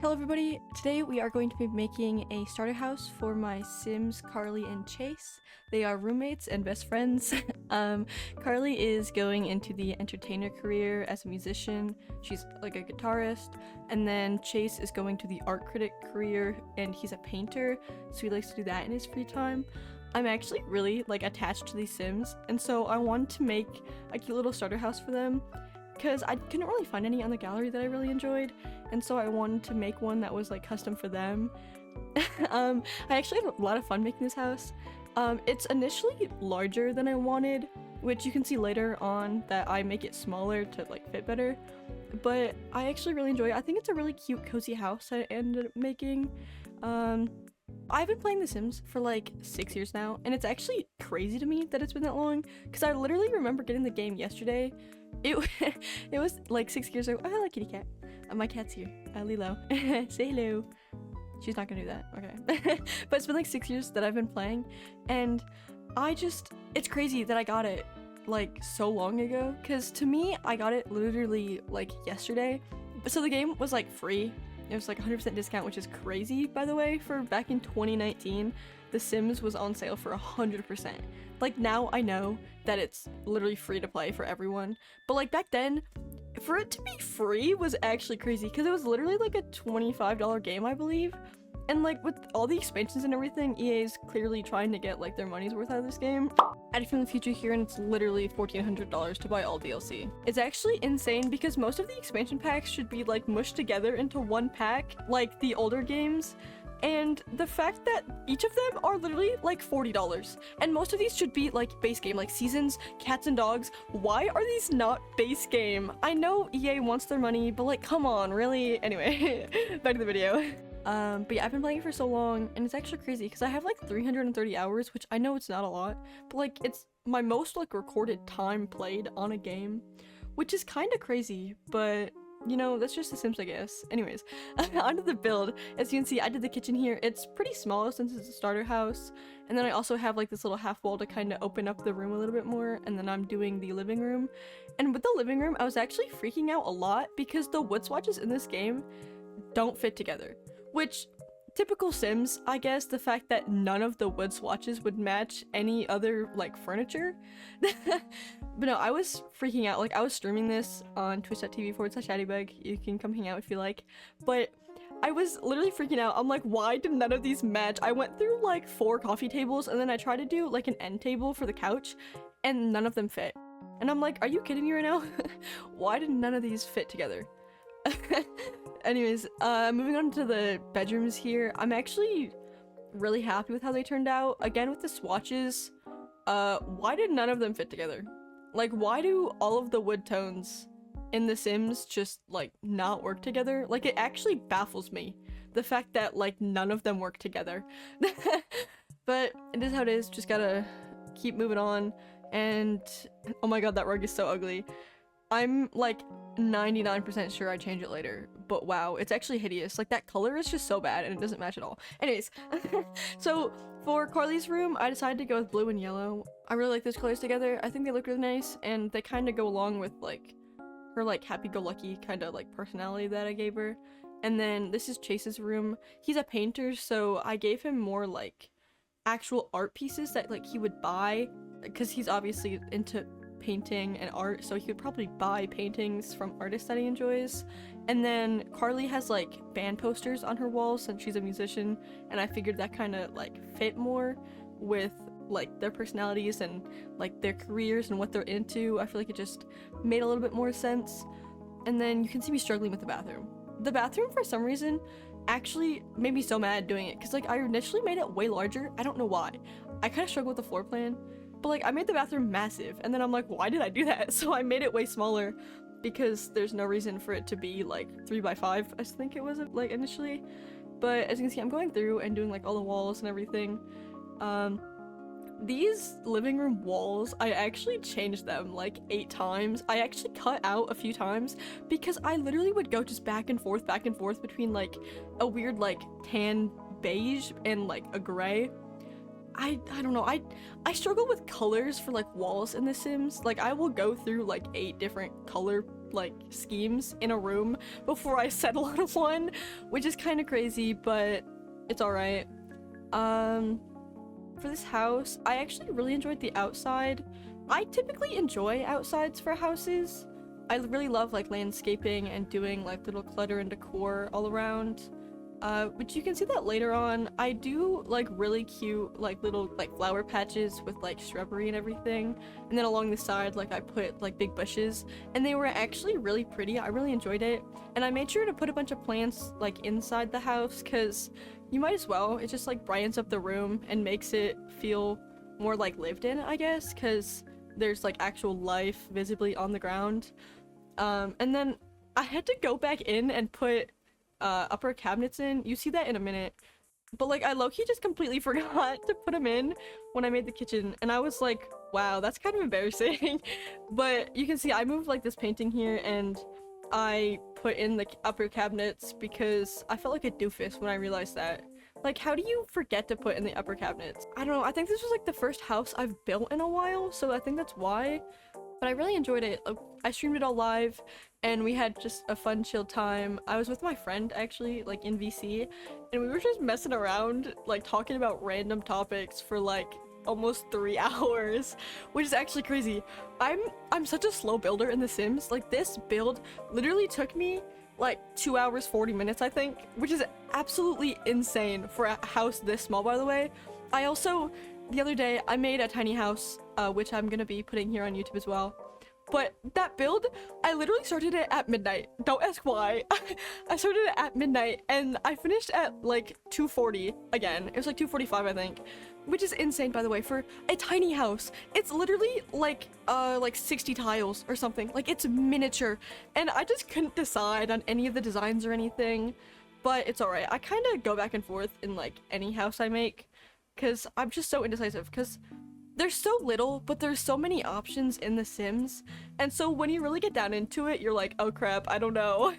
Hello everybody, today we are going to be making a starter house for my Sims Carly and Chase. They are roommates and best friends. Carly is going into the entertainer career as a musician. She's like a guitarist. And then Chase is going to the art critic career and he's a painter, so he likes to do that in his free time. I'm actually really attached to these Sims, and so I wanted to make a cute little starter house for them because I couldn't really find any on the gallery that I really enjoyed, and so I wanted to make one that was custom for them. I actually had a lot of fun making this house. It's initially larger than I wanted, which you can see later on that I make it smaller to fit better, but I actually really enjoy it. I think it's a really cute cozy house I ended up making. I've been playing The Sims for 6 years now, and it's actually crazy to me that it's been that long, because I literally remember getting the game yesterday. It was 6 years ago. Oh, hello, kitty cat. My cat's here. Lilo. Say hello. She's not gonna do that. Okay. But it's been 6 years that I've been playing, and it's crazy that I got it so long ago, because to me, I got it literally yesterday. So the game was free. It was 100% discount, which is crazy, by the way, for back in 2019. The Sims was on sale for 100%. Now I know that it's literally free to play for everyone, but back then, for it to be free was actually crazy, because it was literally a $25 game, I believe. And with all the expansions and everything, EA is clearly trying to get their money's worth out of this game. Addi from the future here, and it's literally $1,400 to buy all DLC. It's actually insane because most of the expansion packs should be mushed together into one pack, like the older games. And the fact that each of them are literally $40, and most of these should be base game, seasons, cats and dogs. Why are these not base game? I know EA wants their money, but come on, really? Anyway, back to the video. But yeah, I've been playing it for so long, and it's actually crazy because I have 330 hours, which I know it's not a lot, but it's my most recorded time played on a game, which is kind of crazy, but you know, that's just The Sims, I guess. Anyways, onto the build. As you can see, I did the kitchen here. It's pretty small since it's a starter house, and then I also have this little half wall to kind of open up the room a little bit more, and then I'm doing the living room. And with the living room, I was actually freaking out a lot because the wood swatches in this game don't fit together. Which, typical Sims, I guess, the fact that none of the wood swatches would match any other, furniture. But no, I was freaking out. I was streaming this on twitch.tv/addibug. You can come hang out if you like. But I was literally freaking out. I'm why did none of these match? I went through 4 coffee tables, and then I tried to do an end table for the couch, and none of them fit. And I'm are you kidding me right now? Why did none of these fit together? Anyways, moving on to the bedrooms here. I'm actually really happy with how they turned out. Again, with the swatches, why did none of them fit together? Why do all of the wood tones in The Sims just, not work together? It actually baffles me, the fact that, none of them work together. But it is how it is, just gotta keep moving on. And, oh my god, that rug is so ugly. I'm, 99% sure I change it later, but wow, it's actually hideous. That color is just so bad and it doesn't match at all. Anyways, so for Carly's room, I decided to go with blue and yellow. I really like those colors together. I think they look really nice, and they kind of go along with her happy-go-lucky kind of personality that I gave her. And then this is Chase's room. He's a painter, so I gave him more actual art pieces that he would buy, because he's obviously into painting and art, so he would probably buy paintings from artists that he enjoys. And then Carly has band posters on her walls since she's a musician, and I figured that kind of fit more with their personalities and their careers and what they're into. I feel it just made a little bit more sense. And then you can see me struggling with the bathroom. The bathroom, for some reason, actually made me so mad doing it, because I initially made it way larger. I don't know why. I kind of struggled with the floor plan. But I made the bathroom massive, and then I'm why did I do that? So I made it way smaller, because there's no reason for it to be 3x5, I think it was initially. But as you can see, I'm going through and doing all the walls and everything. These living room walls, I actually changed them 8 times. I actually cut out a few times because I literally would go just back and forth between a weird tan beige and a gray. I don't know, I struggle with colors for walls in The Sims. I will go through 8 different color like schemes in a room before I settle on one, which is kind of crazy, but it's alright. For this house, I actually really enjoyed the outside. I typically enjoy outsides for houses. I really love like landscaping and doing like little clutter and decor all around. But you can see that later on. I do like really cute like little like flower patches with like shrubbery and everything, and then along the side like I put like big bushes, and they were actually really pretty. I really enjoyed it, and I made sure to put a bunch of plants like inside the house because you might as well. It just like brightens up the room and makes it feel more like lived in, I guess, because there's like actual life visibly on the ground. And then I had to go back in and put upper cabinets in. You see that in a minute, but like I low-key just completely forgot to put them in when I made the kitchen, and I was like, wow, that's kind of embarrassing. But you can see I moved like this painting here, and I put in the upper cabinets because I felt like a doofus when I realized that. Like, how do you forget to put in the upper cabinets? I don't know. I think this was like the first house I've built in a while, so I think that's why. But I really enjoyed it. I streamed it all live, and we had just a fun, chill time. I was with my friend, actually, like in VC, and we were just messing around, like talking about random topics for like almost 3 hours, which is actually crazy. I'm such a slow builder in The Sims. Like, this build literally took me like 2 hours 40 minutes, I think, which is absolutely insane for a house this small, by the way. I also, the other day, I made a tiny house, which I'm gonna be putting here on YouTube as well. But that build, I literally started it at midnight. Don't ask why. I started it at midnight, and I finished at like 2:40 again. It was like 2:45, I think, which is insane, by the way, for a tiny house. It's literally like 60 tiles or something. Like, it's miniature, and I just couldn't decide on any of the designs or anything. But it's alright. I kind of go back and forth in like any house I make, because I'm just so indecisive, because there's so little, but there's so many options in The Sims, and so when you really get down into it, you're like, oh crap, I don't know,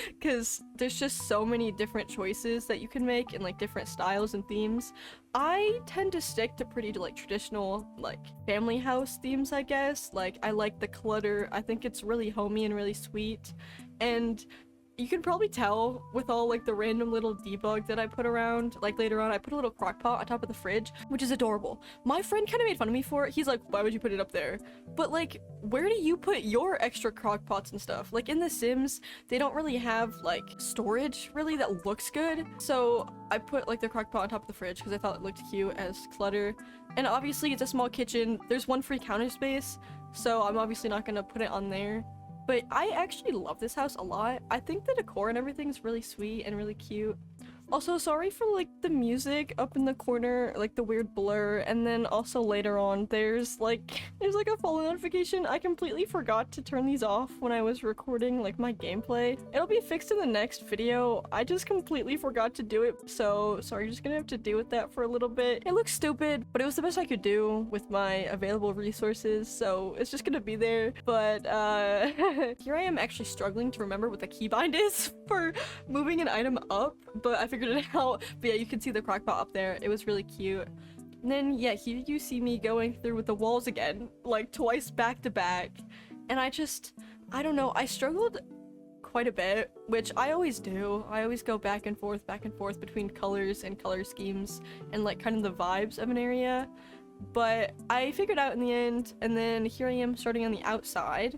because there's just so many different choices that you can make in like different styles and themes. I tend to stick to pretty like traditional like family house themes, I guess. Like, I like the clutter. I think it's really homey and really sweet, and you can probably tell with all like the random little debug that I put around. Like, later on I put a little crock pot on top of the fridge, which is adorable. My friend kind of made fun of me for it. He's like, why would you put it up there? But like, where do you put your extra crock pots and stuff? Like, in The Sims, they don't really have like storage really that looks good, so I put like the crock pot on top of the fridge because I thought it looked cute as clutter. And obviously it's a small kitchen. There's one free counter space, so I'm obviously not gonna put it on there. But I actually love this house a lot. I think the decor and everything is really sweet and really cute. Also, sorry for like the music up in the corner, like the weird blur, and then also later on there's like a follow notification. I completely forgot to turn these off when I was recording like my gameplay. It'll be fixed in the next video. I just completely forgot to do it, so sorry, you're just gonna have to deal with that for a little bit. It looks stupid, but it was the best I could do with my available resources, so it's just gonna be there. But here I am actually struggling to remember what the keybind is for moving an item up, but I figured it out. But yeah, you can see the crockpot up there. It was really cute. And then yeah, here you see me going through with the walls again, like twice back to back. And I don't know, I struggled quite a bit, which I always do. I always go back and forth between colors and color schemes and like kind of the vibes of an area. But I figured out in the end, and then here I am starting on the outside.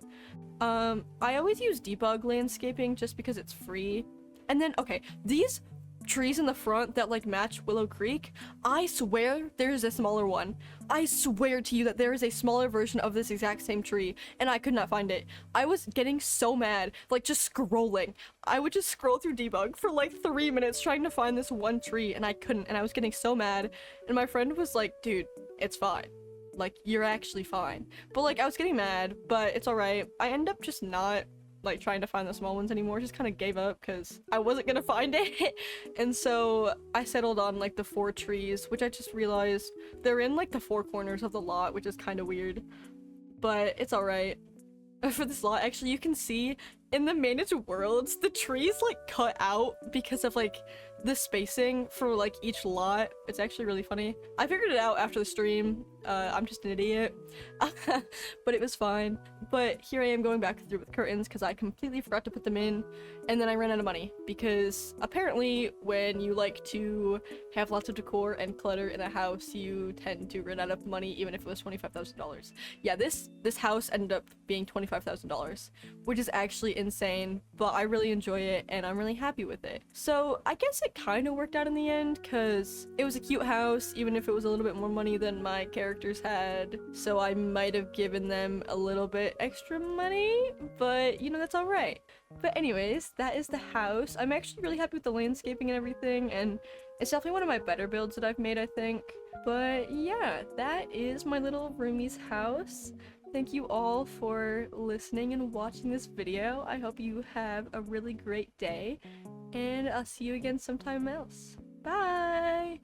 I always use debug landscaping just because it's free. And then, okay, these trees in the front that like match Willow Creek, I swear there's a smaller one. I swear to you that there is a smaller version of this exact same tree, and I could not find it. I was getting so mad, like just scrolling. I would just scroll through debug for like 3 minutes trying to find this one tree, and I couldn't, and I was getting so mad. And my friend was like, dude, it's fine. Like, you're actually fine. But like, I was getting mad, but it's alright. I end up just not like trying to find the small ones anymore. Just kind of gave up because I wasn't gonna find it. And so I settled on like the 4 trees, which I just realized they're in like the 4 corners of the lot, which is kind of weird, but it's alright. For this lot, actually, you can see in the managed worlds, the trees like cut out because of like the spacing for like each lot. It's actually really funny. I figured it out after the stream. I'm just an idiot. But it was fine. But here I am going back through with curtains because I completely forgot to put them in, and then I ran out of money because apparently when you like to have lots of decor and clutter in a house, you tend to run out of money even if it was $25,000. Yeah, this house ended up being $25,000, which is actually insane, but I really enjoy it and I'm really happy with it. So I guess it kind of worked out in the end because it was a cute house, even if it was a little bit more money than my characters had. So I might have given them a little bit extra money, but you know, that's all right. But anyways, that is the house. I'm actually really happy with the landscaping and everything, and it's definitely one of my better builds that I've made, I think. But yeah, that is my little roomie's house. Thank you all for listening and watching this video. I hope you have a really great day, and I'll see you again sometime else. Bye!